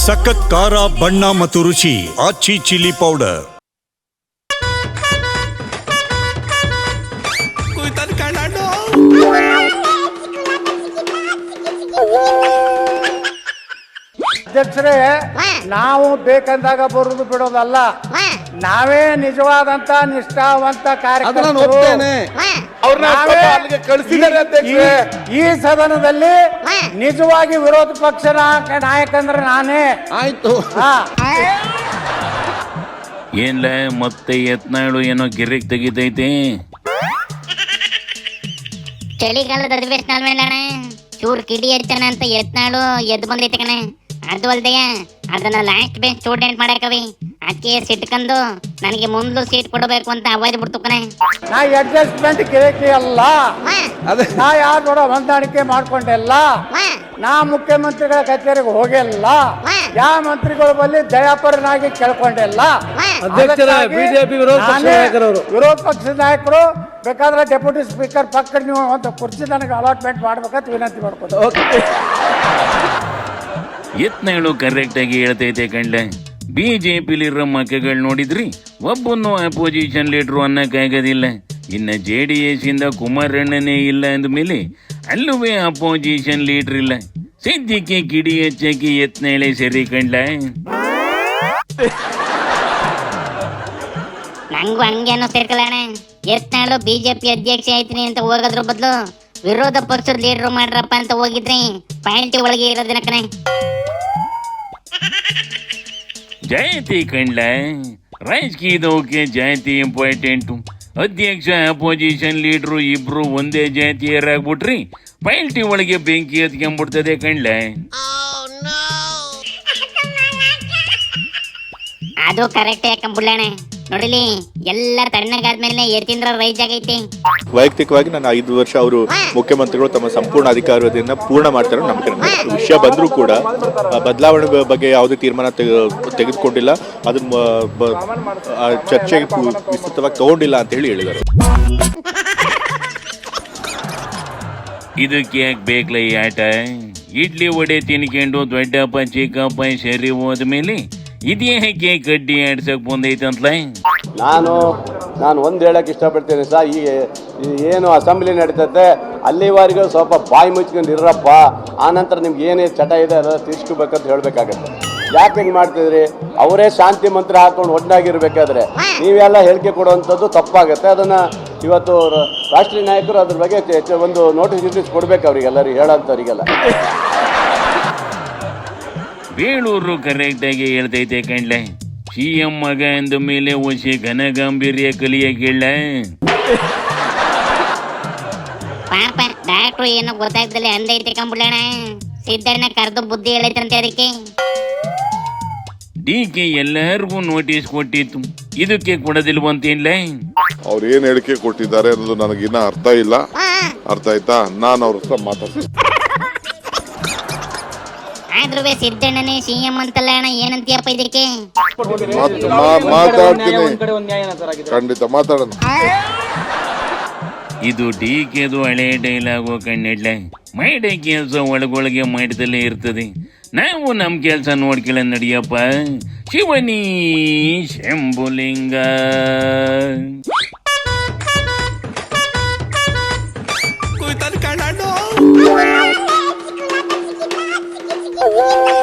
ಸಖತ್ ಖಾರ ಬಣ್ಣ ಮತ್ತು ರುಚಿ ಆಚಿ ಚಿಲ್ಲಿ ಪೌಡರ್. ಅಧ್ಯಕ್ಷರೇ, ನಾವು ಬೇಕಂದಾಗ ಬರುದು ಬಿಡೋದಲ್ಲ, ನಾವೇ ನಿಜವಾದಂತ ನಿಷ್ಠಾವಂತ ಕಾರ್ಯಕರ್ತರು ಈ ಸದನದಲ್ಲಿ ನಿಜವಾಗಿ ವಿರೋಧ ಪಕ್ಷ ನಾಯಕ ಅಂದ್ರೆ ನಾನೇ. ಆಯ್ತು. ಏನ್ಲ ಮತ್ತೆ ಯತ್ನಾಳು ಏನೋ ಗಿರಿಕ್ ತೆಗಿತೈತಿ. ಚಳಿಗಾಲದ ಅಧಿವೇಶನ ಮೇಲೆ ಚೂರ್ ಕಿಡಿ ಹರಿತಾನ ಅಂತ ಯತ್ನಾಳು ಎದ್ದು ಬಂದೈತೆ ಕಣೆ. ಅದು ಅಲ್ದಯ್ಯ, ಅದನ್ನ ಲಾಸ್ಟ್ ಬೆಂಚ್ ಸ್ಟೂಡೆಂಟ್ ಮಾಡಕವಿ ಅದಕ್ಕೆ ಸಿಟ್ಕಂದು ನನಗೆ ಮುಂದೆ ಸೀಟ್ ಕೊಡಬೇಕು ಅಂತ ಅವಾಜ್ ಬಿಡ್ತು ಕಣೆ. ನಾ ಅಡ್ಜಸ್ಟ್ಮೆಂಟ್ ಗಿರಕಿ ಅಲ್ಲ, ನಾ ಯಾರ ಹೊಂದಾಣಿಕೆ ಮಾಡ್ಕೊಂಡೆಲ್ಲ, ನಾ ಮುಖ್ಯಮಂತ್ರಿಗಳ ಕಚೇರಿಗೆ ಹೋಗಿಲ್ಲ, ಯಾವ ಮಂತ್ರಿಗಳು ಬಲ್ಲಿ ದಯಾಪರನಾಗಿ ಕೇಳ್ಕೊಂಡೆಲ್ಲ. ಬಿಜೆಪಿ ವಿರೋಧ ಪಕ್ಷದ ನಾಯಕರು ಬೇಕಾದ್ರೆ ಡೆಪ್ಯೂಟಿ ಸ್ಪೀಕರ್ ಪಕ್ಕ ನೀವು ಒಂದು ಕುರ್ಚಿ ನನಗೆ ಅಲಾಟ್ಮೆಂಟ್ ಮಾಡ್ಬೇಕಂತ ವಿನಂತಿ ಮಾಡ್ಕೊಂಡು. ಯತ್ನಾಳು ಕರೆಕ್ಟ್ ಆಗಿ ಹೇಳ್ತೈತೆ ಕಂಡ್ಲೆ. ಬಿಜೆಪಿಲಿರೋ ಮಕ್ಕಳು ನೋಡಿದ್ರಿ, ಒಬ್ಬನು ಅಪೋಸಿಷನ್ ಲೀಡ್ರು ಅನ್ನಕ್ಕಾಗೋದಿಲ್ಲ. ಇನ್ನ JDS ಇಂದ ಕುಮಾರಣ್ಣನೇ ಇಲ್ಲ ಅಂದ್ಮೇಲೆ ಅಲ್ಲೂ ಅಪೋಸಿಷನ್ ಲೀಡರ್ ಇಲ್ಲ. ಸದ್ಯಕ್ಕೆ ಕಿಡಿ ಹಚ್ಚಕ್ಕೆ ಯತ್ನಾಳೆ ಸರಿ ಕಂಡ್ಲ. ನಂಗೂ ಹಂಗೆ ಅನ್ನಿಸ್ತಿರ್ಕಲ್ಲಣ್ಣ. ಯತ್ನಾಳು ಬಿಜೆಪಿ ಅಧ್ಯಕ್ಷ ಆಯ್ತೀನಿ ಅಂತ ಹೋಗೋದ್ರ ಬದಲು ವಿರೋಧ ಪಕ್ಷದ ಲೀಡರ್ ಮಾಡ್ರಪ್ಪ ಅಂತ ಹೋಗಿದ್ರಿ ಪಾಯಿಂಟ್ ಒಳಗೆ ಇರೋದಿನ ಕಣೆ. ಜಾತಿ ಕಂಡ್ಲ, ರಾಜಕೀಯದವಕ್ಕೆ ಜಾತಿ ಇಂಪಾರ್ಟೆಂಟು. ಅಧ್ಯಕ್ಷ ಅಪೋಸಿಷನ್ ಲೀಡ್ರು ಇಬ್ರು ಒಂದೇ ಜಾತಿಯರಾಗ್ಬಿಟ್ರಿ ಪಾರ್ಟಿ ಒಳಗೆ ಬೆಂಕಿ ಹತ್ಕೊಂಡ್ಬಿಡ್ತದೆ ಕಂಡ್ಲ. ಅದು ಕರೆಕ್ಟ್ ಯಾಕಂಬುಳ್ಳಣೆ. ನೋಡಿಲಿ, ಎಲ್ಲರ ತಣ್ಣಗಾದ್ಮೇಲೆ ಎತ್ತಿಂದ್ರ ರೈಜ್ ಆಗೈತಿ. ವೈಯಕ್ತಿಕವಾಗಿ ನಾನು 5 ವರ್ಷ ಅವರು ಮುಖ್ಯಮಂತ್ರಿಗಳು ತಮ್ಮ ಸಂಪೂರ್ಣ ಅಧಿಕಾರದಿಂದ ಪೂರ್ಣ ಮಾಡ್ತಾರೆ ನಂಬಿಕೆ. ವಿಷಯ ಬಂದರೂ ಕೂಡ ಬದಲಾವಣೆ ಬಗ್ಗೆ ಯಾವುದೇ ತೀರ್ಮಾನ ತೆಗೆದುಕೊಂಡಿಲ್ಲ, ಅದನ್ನ ಚರ್ಚೆಗೆ ವಿಸ್ತೃತವಾಗಿ ತಗೊಂಡಿಲ್ಲ ಅಂತ ಹೇಳಿ ಹೇಳಿದ್ದಾರೆ. ಇದಕ್ಕೆ ಯಾಕೆ ಬೇಕಲ್ಲ ಈ ಆಟ? ಇಡ್ಲಿ ವಡೆ ತಿನ್ಕೊಂಡು ದೊಡ್ಡಪ್ಪ ಚಿಕ್ಕಪ್ಪ ಸರಿ ಹೋದ್ಮೇಲೆ ಇದ್ಯಾಕೆ ಕಡ್ಡಿ ಆಡ್ಸಕ್ ಬಂದೈತಂತಲ. ನಾನು ಒಂದು ಹೇಳಕ್ಕೆ ಇಷ್ಟಪಡ್ತೇನೆ ಸರ್, ಈ ಏನು ಅಸೆಂಬ್ಲಿ ನಡೀತದೆ ಅಲ್ಲಿವರೆಗೂ ಸ್ವಲ್ಪ ಬಾಯಿ ಮುಚ್ಕೊಂಡು ಇರ್ರಪ್ಪ, ಆನಂತರ ನಿಮ್ಗೆ ಏನೇ ಚಟ ಇದೆ ಅದೆಲ್ಲ ತೀರ್ಸ್ಕೋಬೇಕಂತ ಹೇಳಬೇಕಾಗತ್ತೆ. ಯಾಕೆ ಹಿಂಗೆ ಮಾಡ್ತಿದ್ರಿ? ಅವರೇ ಶಾಂತಿ ಮಂತ್ರ ಹಾಕೊಂಡು ಒಟ್ಟಾಗಿರ್ಬೇಕಾದ್ರೆ ನೀವೆಲ್ಲ ಹೇಳಿಕೆ ಕೊಡುವಂಥದ್ದು ತಪ್ಪಾಗುತ್ತೆ. ಅದನ್ನು ಇವತ್ತು ರಾಷ್ಟ್ರೀಯ ನಾಯಕರು ಅದ್ರ ಬಗ್ಗೆ ಒಂದು ನೋಟಿಸ್ ಕೊಡ್ಬೇಕು ಅವ್ರಿಗೆಲ್ಲರಿಗೆ, ಹೇಳೋಂಥವ್ರಿಗೆಲ್ಲ. ಬೇಳೂರು ಕರೆಕ್ಟ್ ಆಗಿ ಹೇಳ್ತೈತೆ ಕಂಡ್ಲೆ. CM ಮಗ ಅಂದ ಮೇಲೆ ಒಸಿ ಘನ ಗಾಂಭೀರ್ಯ ಕಲಿಯ ಕೇಳ. ಪಾಪ ಡಾಕ್ಟ್ರು ಏನೋ ಗೊತ್ತಾಗ್ದಲೆ ಅಂದೈತೆ ಕಂಬುಳ್ಳಣ. ಸಿದ್ದಣ್ಣ ಕರೆದು ಬುದ್ಧಿ ಹೇಳೈತಂತೆ ಅದಕ್ಕೆ. DK ಎಲ್ಲರಿಗೂ ನೋಟಿಸ್ ಕೊಟ್ಟಿತ್ತು, ಇದಕ್ಕೆ ಕೊಡೋದಿಲ್ವಂತೇನ್ಲ. ಅವ್ರು ಏನ್ ಹೇಳಿಕೆ ಕೊಟ್ಟಿದ್ದಾರೆ ಅನ್ನೋದು ನನಗಿನ್ನ ಅರ್ಥ ಇಲ್ಲ. ಅರ್ಥ ಆಯ್ತಾ? ನಾನು ಅವ್ರ ಹತ್ರ ಮಾತಾಡ್ತೀನಿ. ಆದ್ರೂ ಸಿದ್ದಣ್ಣನೇ CM ಅಂತಲ್ಲ ಅಣ್ಣ, ಏನಂತೀಯಪ್ಪ ಇದಕ್ಕೆ? ಮಾತಾಡ್ತೀನಿ, ಖಂಡಿತ ಮಾತಾಡೋಣ. ಇದು DKದು ಹಳೆ ಡೈಲಾಗು ಕಣ್ಣೆಡ್ಲ. ಮಾಡೋ ಕೆಲಸ ಒಳಗೊಳಗೆ ಮಾಡ್ತಲೇ ಇರ್ತದೆ. ನಾವು ನಮ್ಮ ಕೆಲಸ ನೋಡ್ಕೊಳ್ಳ ನಡಿಯಪ್ಪ. ಶಿವನಿ ಶಂಭುಲಿಂಗ. Oh